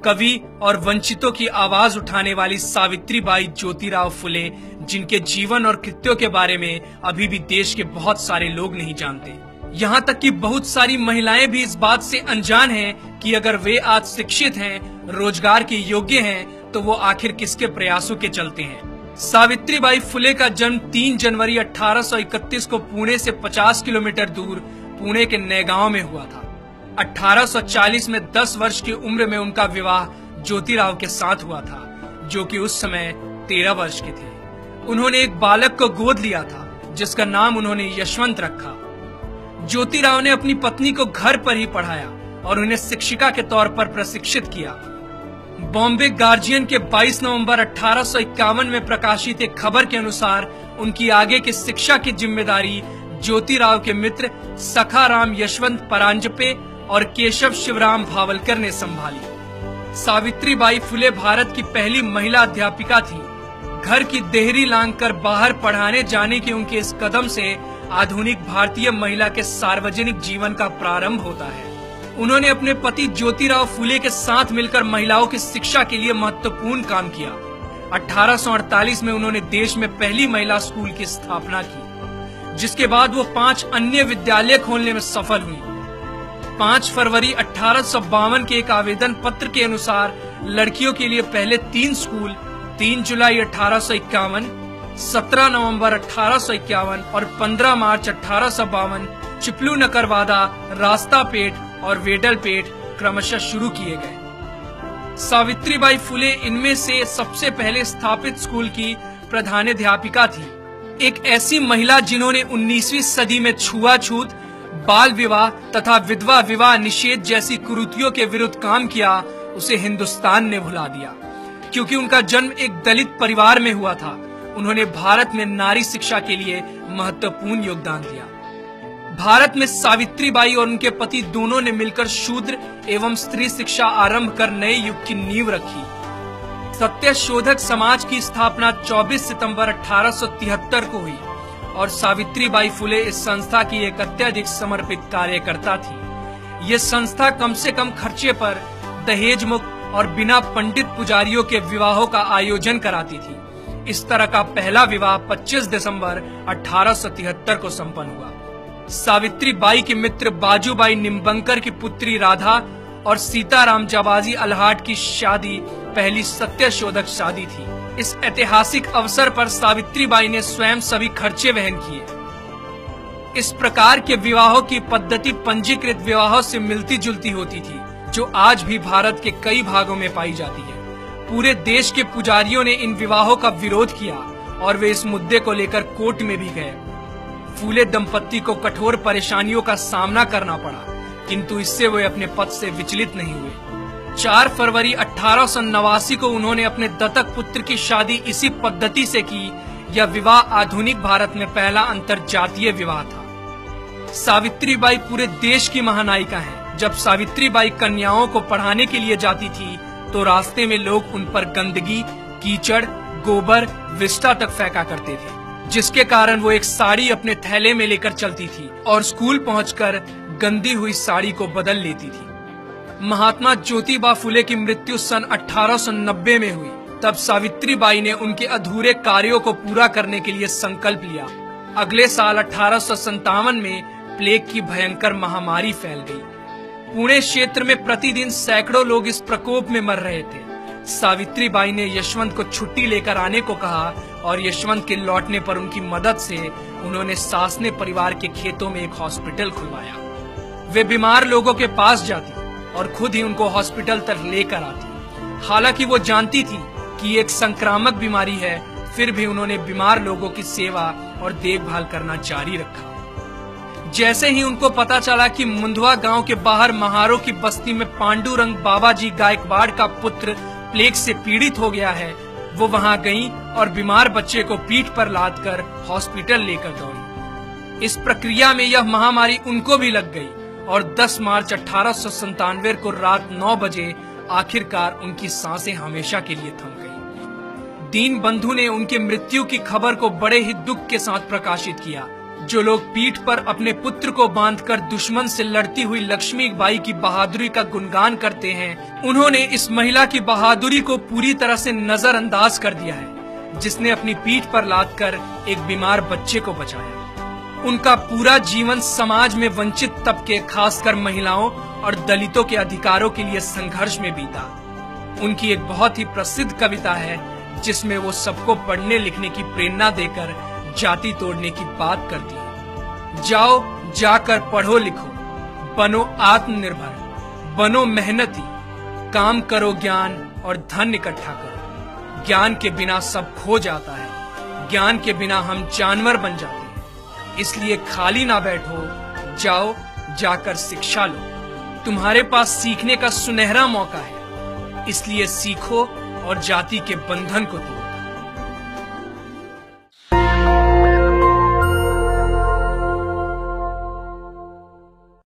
कवि और वंचितों की आवाज उठाने वाली सावित्रीबाई ज्योतिराव फुले, जिनके जीवन और कृत्यों के बारे में अभी भी देश के बहुत सारे लोग नहीं जानते। यहाँ तक कि बहुत सारी महिलाएं भी इस बात से अनजान हैं कि अगर वे आज शिक्षित हैं, रोजगार के योग्य हैं, तो वो आखिर किसके प्रयासों के चलते हैं। सावित्रीबाई फुले का जन्म 3 जनवरी 1831 को पुणे से 50 किलोमीटर दूर पुणे के नैगांव में हुआ था। 1840 में 10 वर्ष की उम्र में उनका विवाह ज्योतिराव के साथ हुआ था, जो कि उस समय 13 वर्ष के थे। उन्होंने एक बालक को गोद लिया था, जिसका नाम उन्होंने यशवंत रखा। ज्योतिराव ने अपनी पत्नी को घर पर ही पढ़ाया और उन्हें शिक्षिका के तौर पर प्रशिक्षित किया। बॉम्बे गार्जियन के 22 नवंबर 1851 में प्रकाशित एक खबर के अनुसार उनकी आगे की शिक्षा की जिम्मेदारी ज्योतिराव के मित्र सखाराम यशवंत परांजपे और केशव शिवराम भावलकर ने संभाली। सावित्रीबाई फुले भारत की पहली महिला अध्यापिका थी। घर की देहरी लांघकर बाहर पढ़ाने जाने के उनके इस कदम से आधुनिक भारतीय महिला के सार्वजनिक जीवन का प्रारंभ होता है। उन्होंने अपने पति ज्योतिराव फुले के साथ मिलकर महिलाओं की शिक्षा के लिए महत्वपूर्ण काम किया। 1848 में उन्होंने देश में पहली महिला स्कूल की स्थापना की, जिसके बाद वो 5 अन्य विद्यालय खोलने में सफल हुई। 5 फरवरी 1852 के एक आवेदन पत्र के अनुसार लड़कियों के लिए पहले 3 स्कूल 3 जुलाई 1851, 17 नवंबर 1851 और 15 मार्च 1852 चिपलू नकरवादा, रास्तापेट और वेडलपेट क्रमशः शुरू किए गए। सावित्रीबाई फुले इनमें से सबसे पहले स्थापित स्कूल की प्रधानाध्यापिका थी। एक ऐसी महिला जिन्होंने 19वीं सदी में छुआछूत, बाल विवाह तथा विधवा विवाह निषेध जैसी कुरीतियों के विरुद्ध काम किया, उसे हिंदुस्तान ने भुला दिया। क्योंकि उनका जन्म एक दलित परिवार में हुआ था, उन्होंने भारत में नारी शिक्षा के लिए महत्वपूर्ण योगदान दिया। भारत में सावित्रीबाई और उनके पति दोनों ने मिलकर शूद्र एवं स्त्री शिक्षा आरंभ कर नए युग की नींव रखी। सत्यशोधक समाज की स्थापना 24 सितंबर 1873 को हुई और सावित्रीबाई फुले इस संस्था की एक अत्यधिक समर्पित कार्यकर्ता थी। ये संस्था कम से कम खर्चे पर दहेज मुक्त और बिना पंडित पुजारियों के विवाहों का आयोजन कराती थी। इस तरह का पहला विवाह 25 दिसंबर 1873 को संपन्न हुआ। सावित्रीबाई के मित्र बाजूबाई निम्बंकर की पुत्री राधा और सीताराम जाबाजी अल्हाट की शादी पहली सत्यशोधक शादी थी। इस ऐतिहासिक अवसर पर सावित्रीबाई ने स्वयं सभी खर्चे वहन किए। इस प्रकार के विवाहों की पद्धति पंजीकृत विवाहों से मिलती जुलती होती थी, जो आज भी भारत के कई भागों में पाई जाती है। पूरे देश के पुजारियों ने इन विवाहों का विरोध किया और वे इस मुद्दे को लेकर कोर्ट में भी गए। फूले दंपत्ति को कठोर परेशानियों का सामना करना पड़ा, किंतु इससे वे अपने पद से विचलित नहीं हुए। 4 फरवरी 1889 को उन्होंने अपने दत्तक पुत्र की शादी इसी पद्धति से की। यह विवाह आधुनिक भारत में पहला अंतरजातीय विवाह था। सावित्रीबाई पूरे देश की महानायिका हैं। जब सावित्रीबाई कन्याओं को पढ़ाने के लिए जाती थी, तो रास्ते में लोग उन पर गंदगी, कीचड़, गोबर, विष्ठा तक फेंका करते थे, जिसके कारण वो एक साड़ी अपने थैले में लेकर चलती थी और स्कूल पहुंचकर गंदी हुई साड़ी को बदल लेती थी। महात्मा ज्योतिबा फुले की मृत्यु सन 1890 में हुई। तब सावित्रीबाई ने उनके अधूरे कार्यों को पूरा करने के लिए संकल्प लिया। अगले साल 1857 में प्लेग की भयंकर महामारी फैल गई। पुणे क्षेत्र में प्रतिदिन सैकड़ों लोग इस प्रकोप में मर रहे थे। सावित्रीबाई ने यशवंत को छुट्टी लेकर आने को कहा और यशवंत के लौटने पर उनकी मदद से उन्होंने सासने परिवार के खेतों में एक हॉस्पिटल खुलवाया। वे बीमार लोगों के पास जाती और खुद ही उनको हॉस्पिटल तक लेकर आती। हालांकि वो जानती थी कि एक संक्रामक बीमारी है, फिर भी उन्होंने बीमार लोगों की सेवा और देखभाल करना जारी रखा। जैसे ही उनको पता चला कि मुंधवा गांव के बाहर महारों की बस्ती में पांडुरंग बाबाजी गायकवाड़ का पुत्र प्लेग से पीड़ित हो गया है, वो वहां गईं और बीमार बच्चे को पीठ पर लादकर हॉस्पिटल लेकर दौड़ी। इस प्रक्रिया में यह महामारी उनको भी लग गई और 10 मार्च 1897 को रात 9 बजे आखिरकार उनकी सांसें हमेशा के लिए थम गईं। दीन बंधु ने उनकी मृत्यु की खबर को बड़े ही दुख के साथ प्रकाशित किया। जो लोग पीठ पर अपने पुत्र को बांधकर दुश्मन से लड़ती हुई लक्ष्मीबाई की बहादुरी का गुणगान करते हैं, उन्होंने इस महिला की बहादुरी को पूरी तरह से नजरअंदाज कर दिया है, जिसने अपनी पीठ पर लादकर एक बीमार बच्चे को बचाया। उनका पूरा जीवन समाज में वंचित तबके, खासकर महिलाओं और दलितों के अधिकारों के लिए संघर्ष में बीता। उनकी एक बहुत ही प्रसिद्ध कविता है जिसमें वो सबको पढ़ने लिखने की प्रेरणा देकर जाति तोड़ने की बात करती है। जाओ, जाकर पढ़ो लिखो, बनो आत्मनिर्भर, बनो मेहनती, काम करो ज्ञान और धन इकट्ठा करो। ज्ञान के बिना सब खो जाता है, ज्ञान के बिना हम जानवर बन जाते हैं। इसलिए खाली ना बैठो, जाओ जाकर शिक्षा लो। तुम्हारे पास सीखने का सुनहरा मौका है, इसलिए सीखो और जाति के बंधन को तोड़ो।